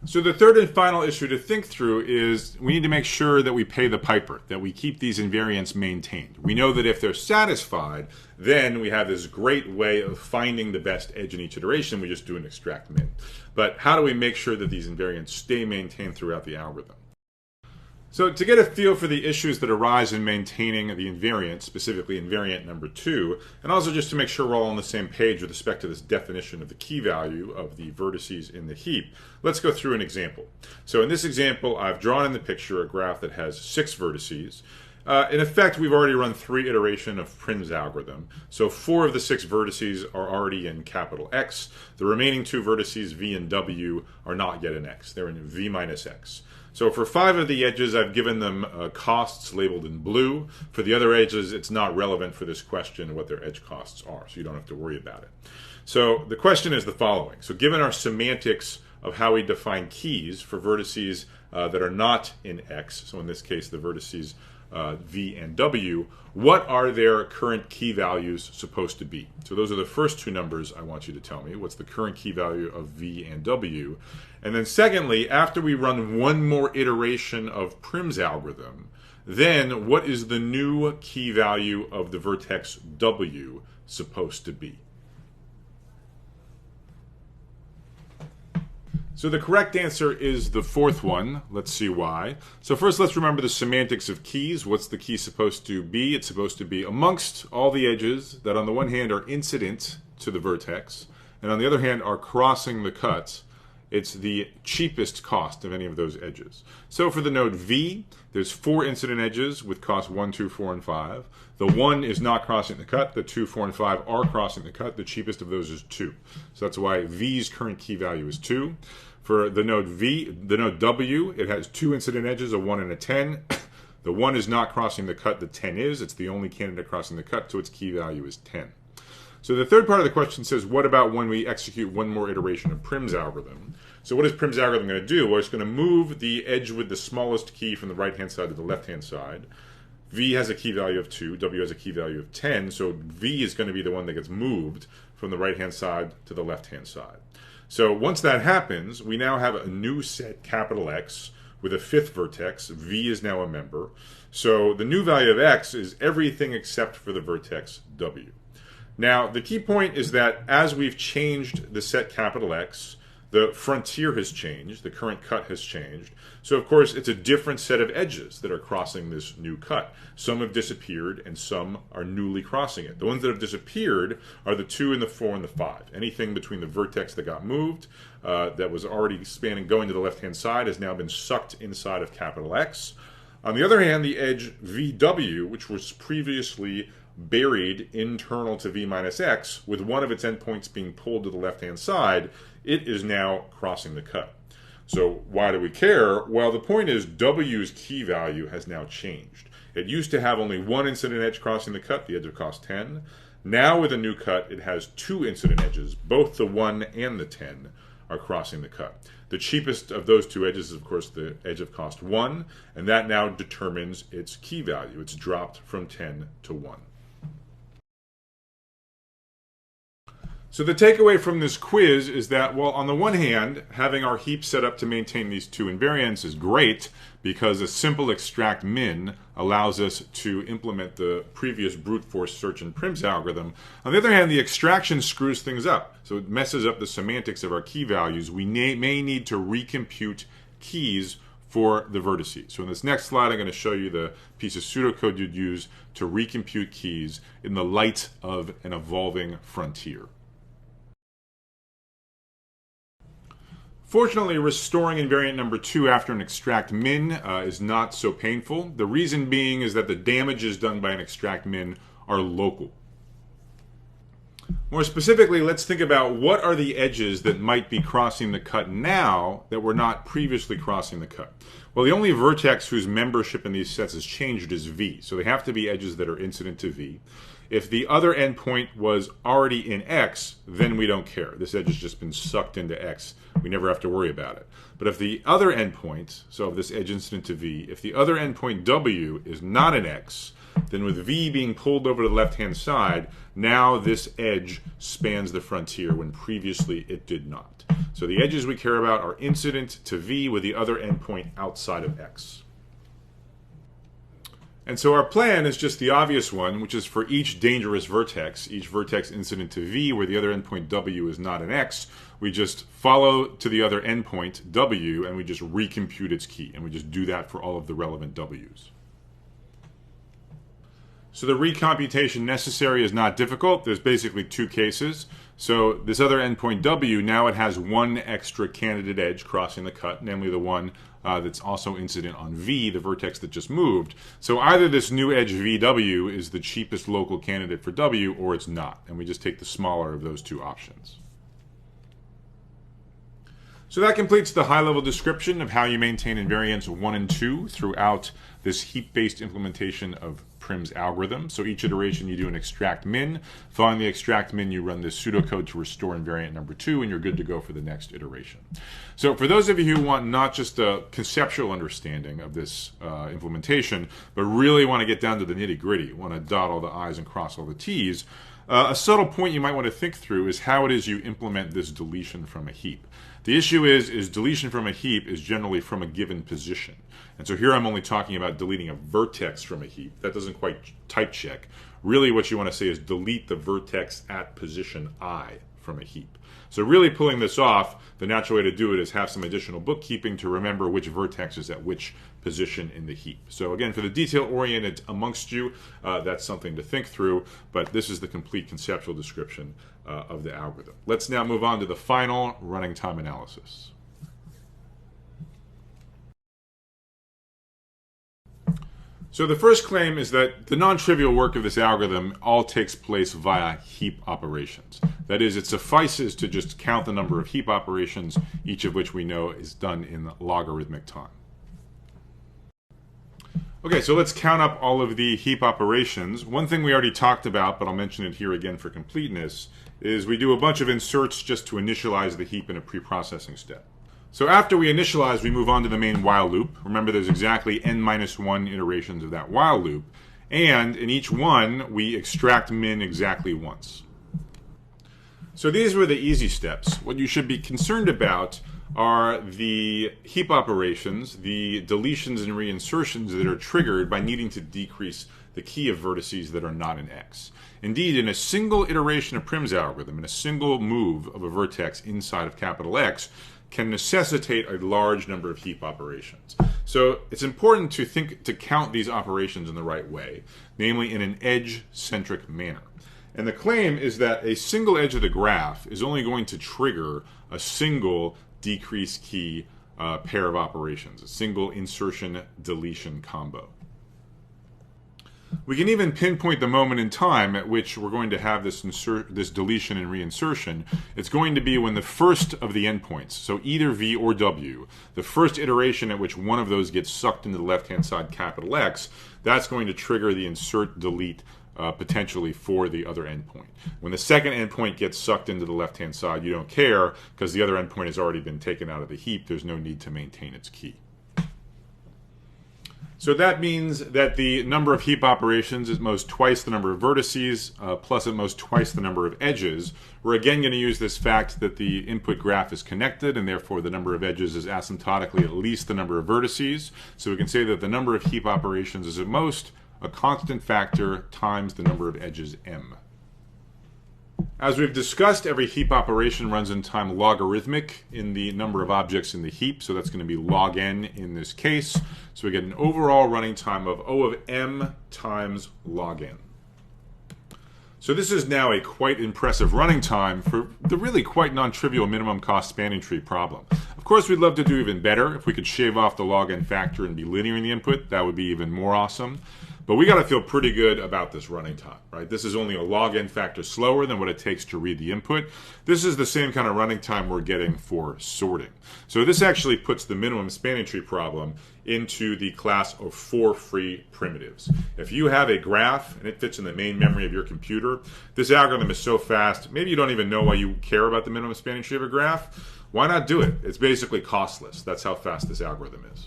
So the third and final issue to think through is we need to make sure that we pay the piper, that we keep these invariants maintained. We know that if they're satisfied, then we have this great way of finding the best edge in each iteration. We just do an extract min. But how do we make sure that these invariants stay maintained throughout the algorithm? So to get a feel for the issues that arise in maintaining the invariant, specifically invariant number 2, and also just to make sure we're all on the same page with respect to this definition of the key value of the vertices in the heap, let's go through an example. So in this example, I've drawn in the picture a graph that has 6 vertices. In effect, we've already run 3 iterations of PRIM's algorithm. So 4 of the 6 vertices are already in capital X. The remaining 2 vertices, V and W, are not yet in X. They're in V minus X. So for 5 of the edges, I've given them costs labeled in blue. For the other edges, it's not relevant for this question what their edge costs are, so you don't have to worry about it. So the question is the following. So given our semantics of how we define keys for vertices that are not in X, so in this case the vertices V and W, what are their current key values supposed to be? So those are the first 2 numbers I want you to tell me. What's the current key value of V and W? And then secondly, after we run one more iteration of PRIM's algorithm, then what is the new key value of the vertex W supposed to be? So the correct answer is the fourth one. Let's see why. So first, let's remember the semantics of keys. What's the key supposed to be? It's supposed to be amongst all the edges that on the one hand are incident to the vertex, and on the other hand are crossing the cut. It's the cheapest cost of any of those edges. So for the node V, there's 4 incident edges with cost 1, 2, 4, and 5. The 1 is not crossing the cut. The 2, 4, and 5 are crossing the cut. The cheapest of those is 2. So that's why V's current key value is 2. For the node W, it has 2 incident edges, a 1 and a 10. The 1 is not crossing the cut. The 10 is. It's the only candidate crossing the cut, so its key value is 10. So the third part of the question says, what about when we execute one more iteration of PRIM's algorithm? So what is PRIM's algorithm going to do? Well, it's going to move the edge with the smallest key from the right-hand side to the left-hand side. V has a key value of 2, W has a key value of 10, so V is going to be the one that gets moved from the right-hand side to the left-hand side. So once that happens, we now have a new set, capital X, with a 5th vertex. V is now a member. So the new value of X is everything except for the vertex W. Now, the key point is that as we've changed the set capital X, the frontier has changed, the current cut has changed. So, of course, it's a different set of edges that are crossing this new cut. Some have disappeared and some are newly crossing it. The ones that have disappeared are the 2 and the 4 and the 5. Anything between the vertex that got moved, that was already spanning going to the left-hand side, has now been sucked inside of capital X. On the other hand, the edge VW, which was previously buried internal to V minus X, with one of its endpoints being pulled to the left-hand side, it is now crossing the cut. So why do we care? Well, the point is W's key value has now changed. It used to have only 1 incident edge crossing the cut, the edge of cost 10. Now with a new cut, it has 2 incident edges. Both the 1 and the 10 are crossing the cut. The cheapest of those 2 edges is, of course, the edge of cost 1, and that now determines its key value. It's dropped from 10 to 1. So the takeaway from this quiz is that, well, on the one hand, having our heap set up to maintain these 2 invariants is great because a simple extract min allows us to implement the previous brute force search in PRIM's algorithm. On the other hand, the extraction screws things up. So it messes up the semantics of our key values. We may need to recompute keys for the vertices. So in this next slide, I'm going to show you the piece of pseudocode you'd use to recompute keys in the light of an evolving frontier. Fortunately, restoring invariant number 2 after an extract min is not so painful. The reason being is that the damages done by an extract min are local. More specifically, let's think about what are the edges that might be crossing the cut now that were not previously crossing the cut. Well, the only vertex whose membership in these sets has changed is V, so they have to be edges that are incident to V. If the other endpoint was already in X, then we don't care. This edge has just been sucked into X. We never have to worry about it. But if the other endpoint, so if this edge incident to V, if the other endpoint W is not in X, then with V being pulled over to the left-hand side, now this edge spans the frontier when previously it did not. So the edges we care about are incident to V with the other endpoint outside of X. And so our plan is just the obvious one, which is for each dangerous vertex, each vertex incident to V where the other endpoint W is not an X, we just follow to the other endpoint W and we just recompute its key. And we just do that for all of the relevant W's. So the recomputation necessary is not difficult. There's basically two cases. So this other endpoint W, now it has one extra candidate edge crossing the cut, namely the one that's also incident on V, the vertex that just moved. So either this new edge VW is the cheapest local candidate for W, or it's not. And we just take the smaller of those two options. So that completes the high-level description of how you maintain invariants 1 and 2 throughout this heap-based implementation of PRIM's algorithm. So each iteration you do an extract min. Following the extract min, you run this pseudocode to restore invariant number 2, and you're good to go for the next iteration. So for those of you who want not just a conceptual understanding of this implementation, but really want to get down to the nitty-gritty, want to dot all the I's and cross all the T's, a subtle point you might want to think through is how it is you implement this deletion from a heap. The issue is deletion from a heap is generally from a given position. And so here I'm only talking about deleting a vertex from a heap. That doesn't quite type check. Really what you want to say is delete the vertex at position I from a heap. So really pulling this off, the natural way to do it is have some additional bookkeeping to remember which vertex is at which position in the heap. So again, for the detail-oriented amongst you, that's something to think through, but this is the complete conceptual description of the algorithm. Let's now move on to the final running time analysis. So the first claim is that the non-trivial work of this algorithm all takes place via heap operations. That is, it suffices to just count the number of heap operations, each of which we know is done in logarithmic time. Okay, so let's count up all of the heap operations. One thing we already talked about, but I'll mention it here again for completeness, is we do a bunch of inserts just to initialize the heap in a pre-processing step. So after we initialize, we move on to the main while loop. Remember, there's exactly n-1 iterations of that while loop. And in each one, we extract min exactly once. So these were the easy steps. What you should be concerned about are the heap operations, the deletions and reinsertions that are triggered by needing to decrease the key of vertices that are not in X. Indeed, in a single iteration of PRIM's algorithm, in a single move of a vertex inside of capital X, can necessitate a large number of heap operations. So it's important to count these operations in the right way, namely in an edge-centric manner. And the claim is that a single edge of the graph is only going to trigger a single decrease key pair of operations, a single insertion-deletion combo. We can even pinpoint the moment in time at which we're going to have this deletion and reinsertion. It's going to be when the first of the endpoints, so either V or W, the first iteration at which one of those gets sucked into the left-hand side capital X, that's going to trigger the insert-delete potentially for the other endpoint. When the second endpoint gets sucked into the left-hand side, you don't care because the other endpoint has already been taken out of the heap. There's no need to maintain its key. So that means that the number of heap operations is most twice the number of vertices, plus at most twice the number of edges. We're again going to use this fact that the input graph is connected, and therefore the number of edges is asymptotically at least the number of vertices. So we can say that the number of heap operations is at most a constant factor times the number of edges m. As we've discussed, every heap operation runs in time logarithmic in the number of objects in the heap, so that's going to be log n in this case. So we get an overall running time of O of m times log n. So this is now a quite impressive running time for the really quite non-trivial minimum cost spanning tree problem. Of course, we'd love to do even better. If we could shave off the log n factor and be linear in the input, that would be even more awesome. But we got to feel pretty good about this running time, right? This is only a log n factor slower than what it takes to read the input. This is the same kind of running time we're getting for sorting. So this actually puts the minimum spanning tree problem into the class of 4 free primitives. If you have a graph and it fits in the main memory of your computer, this algorithm is so fast, maybe you don't even know why you care about the minimum spanning tree of a graph. Why not do it? It's basically costless. That's how fast this algorithm is.